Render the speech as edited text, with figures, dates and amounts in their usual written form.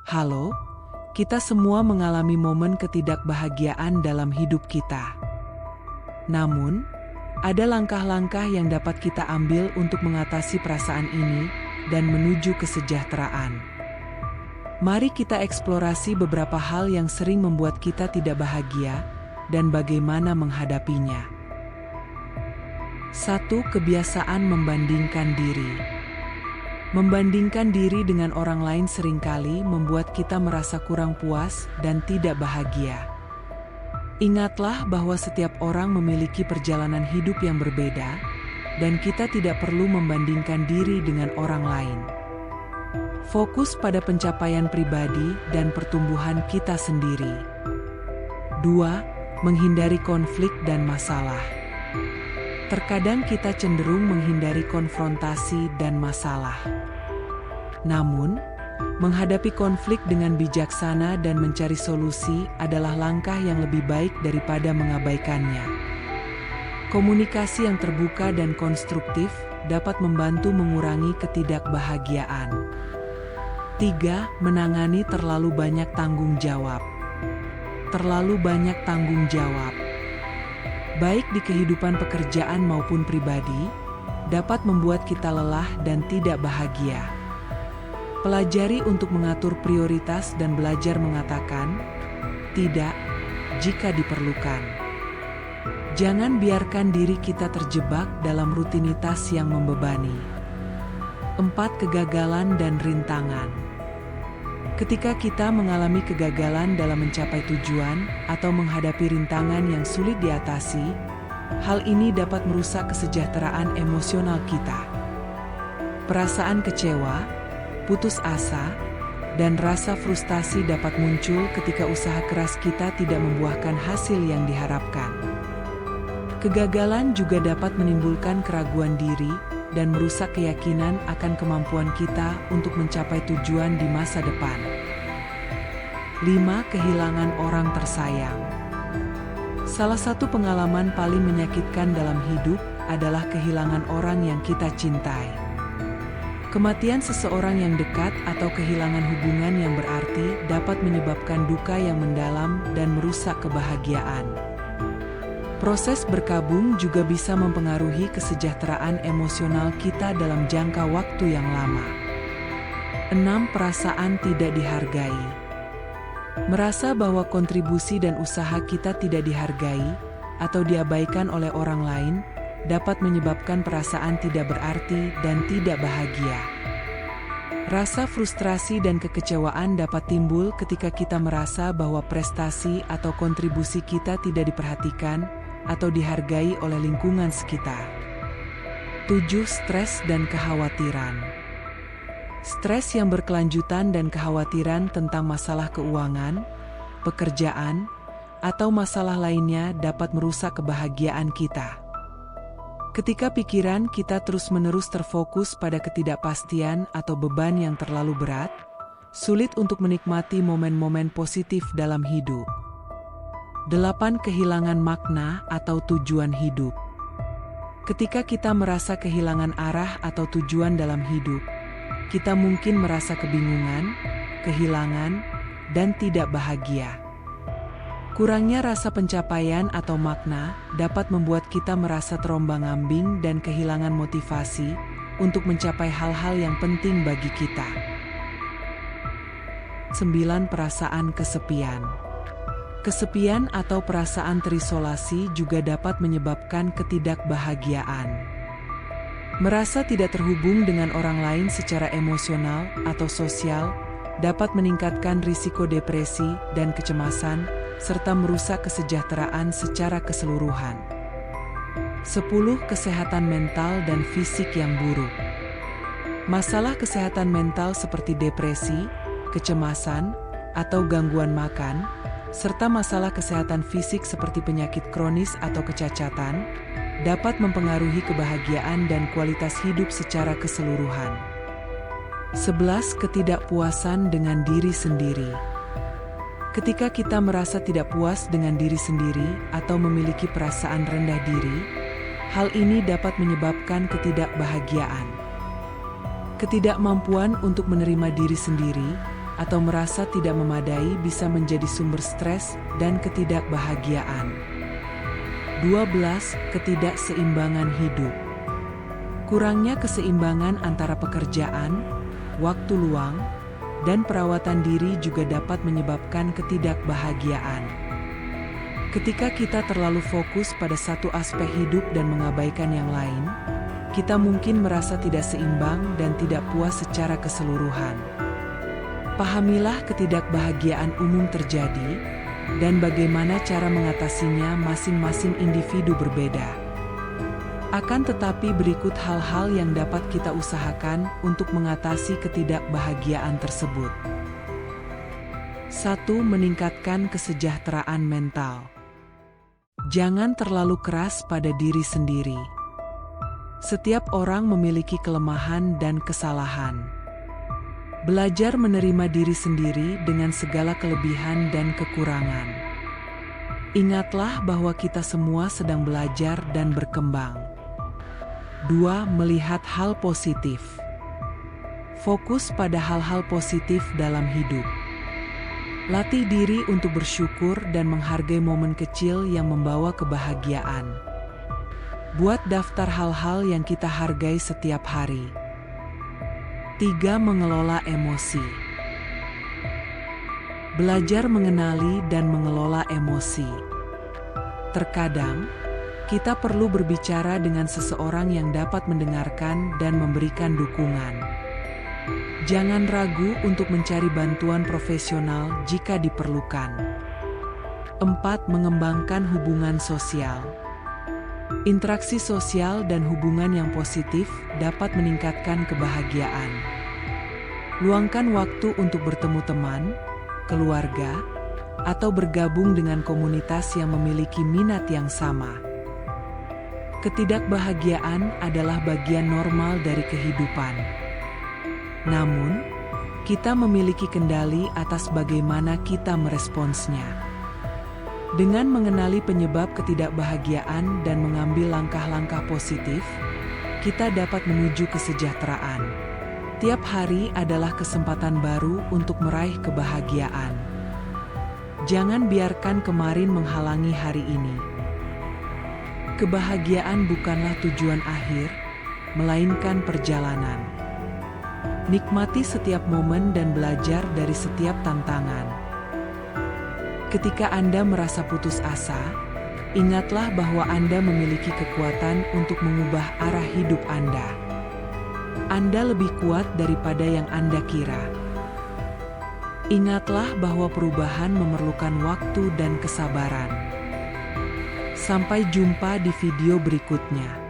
Halo, kita semua mengalami momen ketidakbahagiaan dalam hidup kita. Namun, ada langkah-langkah yang dapat kita ambil untuk mengatasi perasaan ini dan menuju kesejahteraan. Mari kita eksplorasi beberapa hal yang sering membuat kita tidak bahagia dan bagaimana menghadapinya. 1. Kebiasaan membandingkan diri. Membandingkan diri dengan orang lain seringkali membuat kita merasa kurang puas dan tidak bahagia. Ingatlah bahwa setiap orang memiliki perjalanan hidup yang berbeda, dan kita tidak perlu membandingkan diri dengan orang lain. Fokus pada pencapaian pribadi dan pertumbuhan kita sendiri. 2. Menghindari konflik dan masalah. Terkadang kita cenderung menghindari konfrontasi dan masalah. Namun, menghadapi konflik dengan bijaksana dan mencari solusi adalah langkah yang lebih baik daripada mengabaikannya. Komunikasi yang terbuka dan konstruktif dapat membantu mengurangi ketidakbahagiaan. 3. Menangani terlalu banyak tanggung jawab. Terlalu banyak tanggung jawab, baik di kehidupan pekerjaan maupun pribadi, dapat membuat kita lelah dan tidak bahagia. Pelajari untuk mengatur prioritas dan belajar mengatakan tidak jika diperlukan. Jangan biarkan diri kita terjebak dalam rutinitas yang membebani. 4. Kegagalan dan rintangan. Ketika kita mengalami kegagalan dalam mencapai tujuan atau menghadapi rintangan yang sulit diatasi, hal ini dapat merusak kesejahteraan emosional kita. Perasaan kecewa, putus asa, dan rasa frustasi dapat muncul ketika usaha keras kita tidak membuahkan hasil yang diharapkan. Kegagalan juga dapat menimbulkan keraguan diri dan merusak keyakinan akan kemampuan kita untuk mencapai tujuan di masa depan. 5. Kehilangan orang tersayang. Salah satu pengalaman paling menyakitkan dalam hidup adalah kehilangan orang yang kita cintai. Kematian seseorang yang dekat atau kehilangan hubungan yang berarti dapat menyebabkan duka yang mendalam dan merusak kebahagiaan. Proses berkabung juga bisa mempengaruhi kesejahteraan emosional kita dalam jangka waktu yang lama. 6. Perasaan tidak dihargai. Merasa bahwa kontribusi dan usaha kita tidak dihargai atau diabaikan oleh orang lain dapat menyebabkan perasaan tidak berarti dan tidak bahagia. Rasa frustrasi dan kekecewaan dapat timbul ketika kita merasa bahwa prestasi atau kontribusi kita tidak diperhatikan atau dihargai oleh lingkungan sekitar. 7. Stres dan kekhawatiran. Stres yang berkelanjutan dan kekhawatiran tentang masalah keuangan, pekerjaan, atau masalah lainnya dapat merusak kebahagiaan kita. Ketika pikiran kita terus-menerus terfokus pada ketidakpastian atau beban yang terlalu berat, sulit untuk menikmati momen-momen positif dalam hidup. 8. Kehilangan makna atau tujuan hidup. Ketika kita merasa kehilangan arah atau tujuan dalam hidup, kita mungkin merasa kebingungan, kehilangan, dan tidak bahagia. Kurangnya rasa pencapaian atau makna dapat membuat kita merasa terombang-ambing dan kehilangan motivasi untuk mencapai hal-hal yang penting bagi kita. 9. Perasaan kesepian. Kesepian atau perasaan terisolasi juga dapat menyebabkan ketidakbahagiaan. Merasa tidak terhubung dengan orang lain secara emosional atau sosial dapat meningkatkan risiko depresi dan kecemasan, serta merusak kesejahteraan secara keseluruhan. 10. Kesehatan mental dan fisik yang buruk. Masalah kesehatan mental seperti depresi, kecemasan, atau gangguan makan, serta masalah kesehatan fisik seperti penyakit kronis atau kecacatan, dapat mempengaruhi kebahagiaan dan kualitas hidup secara keseluruhan. 11. Ketidakpuasan dengan diri sendiri. Ketika kita merasa tidak puas dengan diri sendiri atau memiliki perasaan rendah diri, hal ini dapat menyebabkan ketidakbahagiaan. Ketidakmampuan untuk menerima diri sendiri atau merasa tidak memadai bisa menjadi sumber stres dan ketidakbahagiaan. 12. Ketidakseimbangan hidup. Kurangnya keseimbangan antara pekerjaan, waktu luang, dan perawatan diri juga dapat menyebabkan ketidakbahagiaan. Ketika kita terlalu fokus pada satu aspek hidup dan mengabaikan yang lain, kita mungkin merasa tidak seimbang dan tidak puas secara keseluruhan. Pahamilah ketidakbahagiaan umum terjadi, dan bagaimana cara mengatasinya masing-masing individu berbeda. Akan tetapi berikut hal-hal yang dapat kita usahakan untuk mengatasi ketidakbahagiaan tersebut. 1. Meningkatkan kesejahteraan mental. Jangan terlalu keras pada diri sendiri. Setiap orang memiliki kelemahan dan kesalahan. Belajar menerima diri sendiri dengan segala kelebihan dan kekurangan. Ingatlah bahwa kita semua sedang belajar dan berkembang. 2. Melihat hal positif. Fokus pada hal-hal positif dalam hidup. Latih diri untuk bersyukur dan menghargai momen kecil yang membawa kebahagiaan. Buat daftar hal-hal yang kita hargai setiap hari. 3. Mengelola emosi. Belajar mengenali dan mengelola emosi. Terkadang, kita perlu berbicara dengan seseorang yang dapat mendengarkan dan memberikan dukungan. Jangan ragu untuk mencari bantuan profesional jika diperlukan. 4. Mengembangkan hubungan sosial. Interaksi sosial dan hubungan yang positif dapat meningkatkan kebahagiaan. Luangkan waktu untuk bertemu teman, keluarga, atau bergabung dengan komunitas yang memiliki minat yang sama. Ketidakbahagiaan adalah bagian normal dari kehidupan. Namun, kita memiliki kendali atas bagaimana kita meresponsnya. Dengan mengenali penyebab ketidakbahagiaan dan mengambil langkah-langkah positif, kita dapat menuju kesejahteraan. Tiap hari adalah kesempatan baru untuk meraih kebahagiaan. Jangan biarkan kemarin menghalangi hari ini. Kebahagiaan bukanlah tujuan akhir, melainkan perjalanan. Nikmati setiap momen dan belajar dari setiap tantangan. Ketika Anda merasa putus asa, ingatlah bahwa Anda memiliki kekuatan untuk mengubah arah hidup Anda. Anda lebih kuat daripada yang Anda kira. Ingatlah bahwa perubahan memerlukan waktu dan kesabaran. Sampai jumpa di video berikutnya.